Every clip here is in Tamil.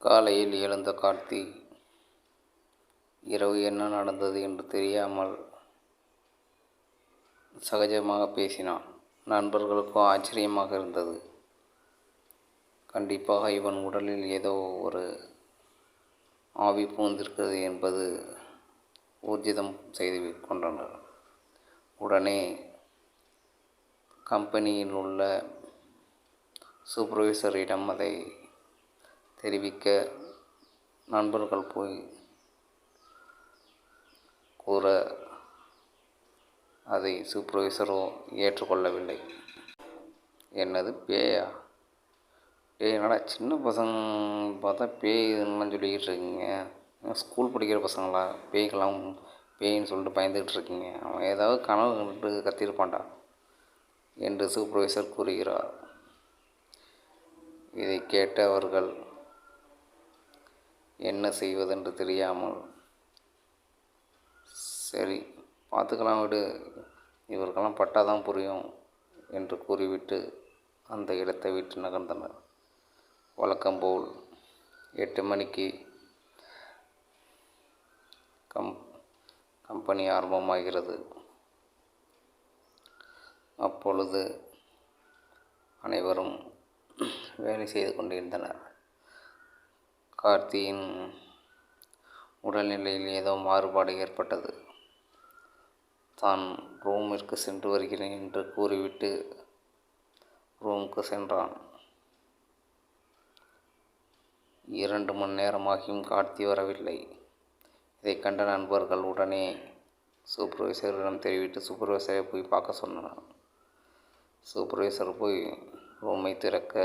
காலையில் எழுந்த கார்த்தி இரவு என்ன நடந்தது என்று தெரியாமல் சகஜமாக பேசினான். நண்பர்களுக்கும் ஆச்சரியமாக இருந்தது. கண்டிப்பாக இவன் உடலில் ஏதோ ஒரு ஆவி பூந்திருக்கிறது என்பது ஊர்ஜிதம் செய்து கொண்டனர். உடனே கம்பெனியில் உள்ள சூப்பர்வைசரிடம் அதை தெரிவிக்க நண்பர்கள் போய் கூற அதை சூப்பர்வைசரோ ஏற்றுக்கொள்ளவில்லை. என்னது பேயா? பேய் என்னடா சின்ன பசங்க பார்த்தா பேய்லாம் சொல்லிக்கிட்டு இருக்கீங்க? ஸ்கூல் படிக்கிற பசங்களா? பேய்க்கெல்லாம் பேயின்னு சொல்லிட்டு பயந்துக்கிட்டு இருக்கீங்க? அவன் ஏதாவது கனவு கண்டு கத்திருப்பான்டா என்று சூப்பர்வைசர் கூறுகிறார். இதை கேட்ட அவர்கள் என்ன செய்வதென்று தெரியாமல், சரி பார்த்துக்கலாம் விடு, இவருக்கெல்லாம் பட்டாதான் புரியும் என்று கூறிவிட்டு அந்த இடத்தை விட்டு நகர்ந்தனர். வழக்கம்போல் 8 மணிக்கு கம்பெனி ஆரம்பமாகிறது. அப்பொழுது அனைவரும் வேலை செய்து கொண்டிருந்தனர். கார்த்தியின் உடல்நிலையில் ஏதோ மாறுபாடு ஏற்பட்டது. தான் ரூமிற்கு சென்று வருகிறேன் என்று கூறிவிட்டு ரூமுக்கு சென்றான். 2 மணி நேரமாகியும் கார்த்தி வரவில்லை. இதை கண்ட நண்பர்கள் உடனே சூப்பர்வைசரிடம் தெரிவித்து சூப்பர்வைசரை போய் பார்க்க சொன்னார். சூப்பர்வைசர் போய் ரூமை திறக்க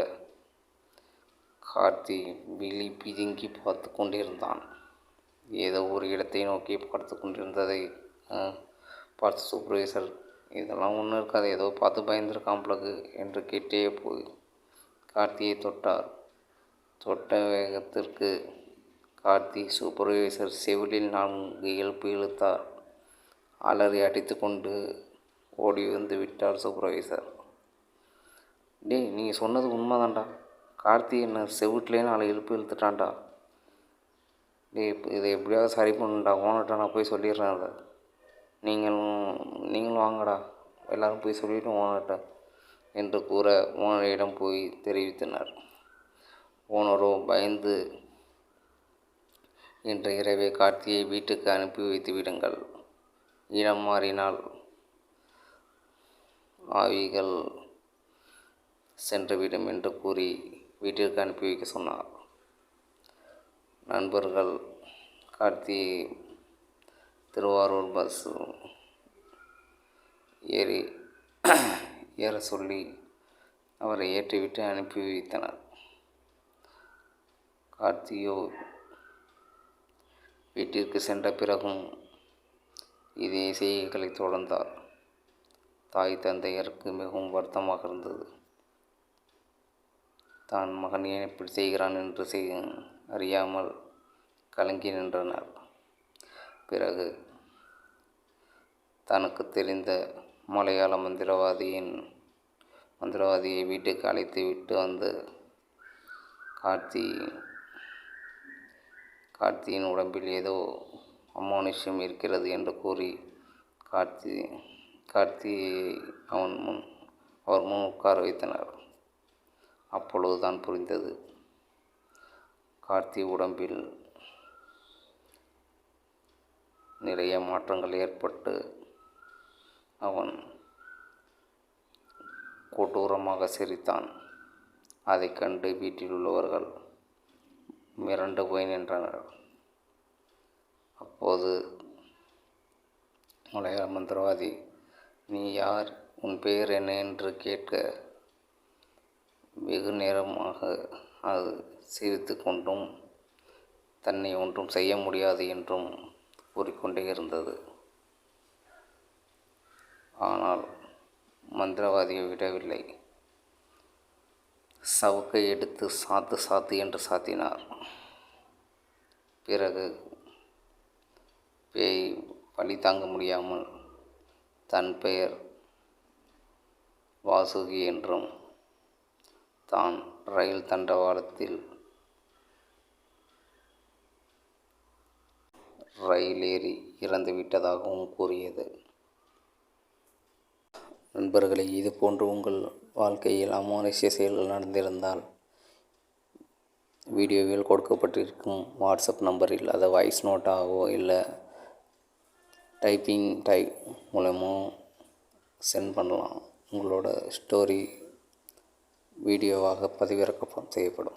கார்த்தி விழி பிதுங்கி பார்த்து கொண்டிருந்தான். ஏதோ ஒரு இடத்தை நோக்கி பார்த்து கொண்டிருந்ததை பார்த்து சூப்பர்வைசர், இதெல்லாம் ஒன்றும் இருக்காது, ஏதோ பார்த்து பயந்துருக்காம்பளகு என்று கிட்டே போய் கார்த்தியை தொட்டார். தொட்ட வேகத்திற்கு கார்த்தி சூப்பர்வைசர் செவிலில் 4 இழுப்பு இழுத்தார். அலறி அடித்து கொண்டு ஓடி வந்து விட்டார் சூப்பர்வைசர். டேய், நீங்கள் சொன்னது உண்மைதான்டா, கார்த்தி என்ன செவிட்லேயே 4 இழுப்பு இழுத்துட்டான்டா. டேய், இதை எப்படியாவது சரி பண்ணுண்டா, ஓனர்கிட்ட நான் போய் சொல்லிடுறேன். அதை நீங்களும் வாங்கடா, எல்லோரும் போய் சொல்லிவிட்டு ஓனர்கிட்ட என்று கூற ஓனரிடம் போய் தெரிவித்தனர். ஓனரோ பயந்து, இன்று இரவே கார்த்தியை வீட்டுக்கு அனுப்பி வைத்து விடுங்கள், இடம் மாறினால் ஆவிகள் சென்றுவிடும் என்று கூறி வீட்டிற்கு அனுப்பி வைக்க சொன்னார். நண்பர்கள் கார்த்தி திருவாரூர் பஸ் ஏற சொல்லி அவரை ஏற்றிவிட்டு அனுப்பி வைத்தனர். கார்த்தியோ வீட்டிற்கு சென்ற பிறகும் இதே செய்கைகளை தொடர்ந்தார். தாய் தந்தையருக்கு மிகவும் வருத்தமாக இருந்தது. தான் மகன் ஏன் இப்படி செய்கிறான் என்று அறியாமல் கலங்கி நின்றனர். பிறகு தனக்கு தெரிந்த மலையாள மந்திரவாதியை வீட்டுக்கு அழைத்து விட்டு வந்து கார்த்தியின் உடம்பில் ஏதோ அமானுஷ்யம் இருக்கிறது என்று கூறி கார்த்தியை அவர் முன் உட்கார வைத்தனர். அப்பொழுதுதான் புரிந்தது, கார்த்தி உடம்பில் நிறைய மாற்றங்கள் ஏற்பட்டு அவன் கொடூரமாக சிரித்தான். அதை கண்டு வீட்டில் உள்ளவர்கள் மிரண்டு போய் நின்றனர். அப்போது மலையாள மந்திரவாதி, நீ யார், உன் பெயர் என்ன என்று கேட்க வெகு நேரமாக அது சிரித்து கொண்டும் தன்னை ஒன்றும் செய்ய முடியாது என்றும் கூறிக்கொண்டே இருந்தது. ஆனால் மந்திரவாதியை விடவில்லை. சவுக்கை எடுத்து சாத்து என்று சாத்தினார். பிறகு பேய் வலி தாங்க முடியாமல் தன் பெயர் வாசுகி என்றும் தான் ரயில் தண்டவாளத்தில் ரயில் ஏறி இறந்து விட்டதாகவும் கூறியது. நண்பர்களே, இது போன்று உங்கள் வாழ்க்கையில் அமானுஷ்ய செயல்கள் நடந்திருந்தால் வீடியோவில் கொடுக்கப்பட்டிருக்கும் வாட்ஸ்அப் நம்பரில் அதை வாய்ஸ் நோட்டாகவோ இல்லை டைப்பிங் மூலமோ சென்ட் பண்ணலாம். உங்களோட ஸ்டோரி வீடியோவாக பதிவிறக்கம் செய்யப்படும்.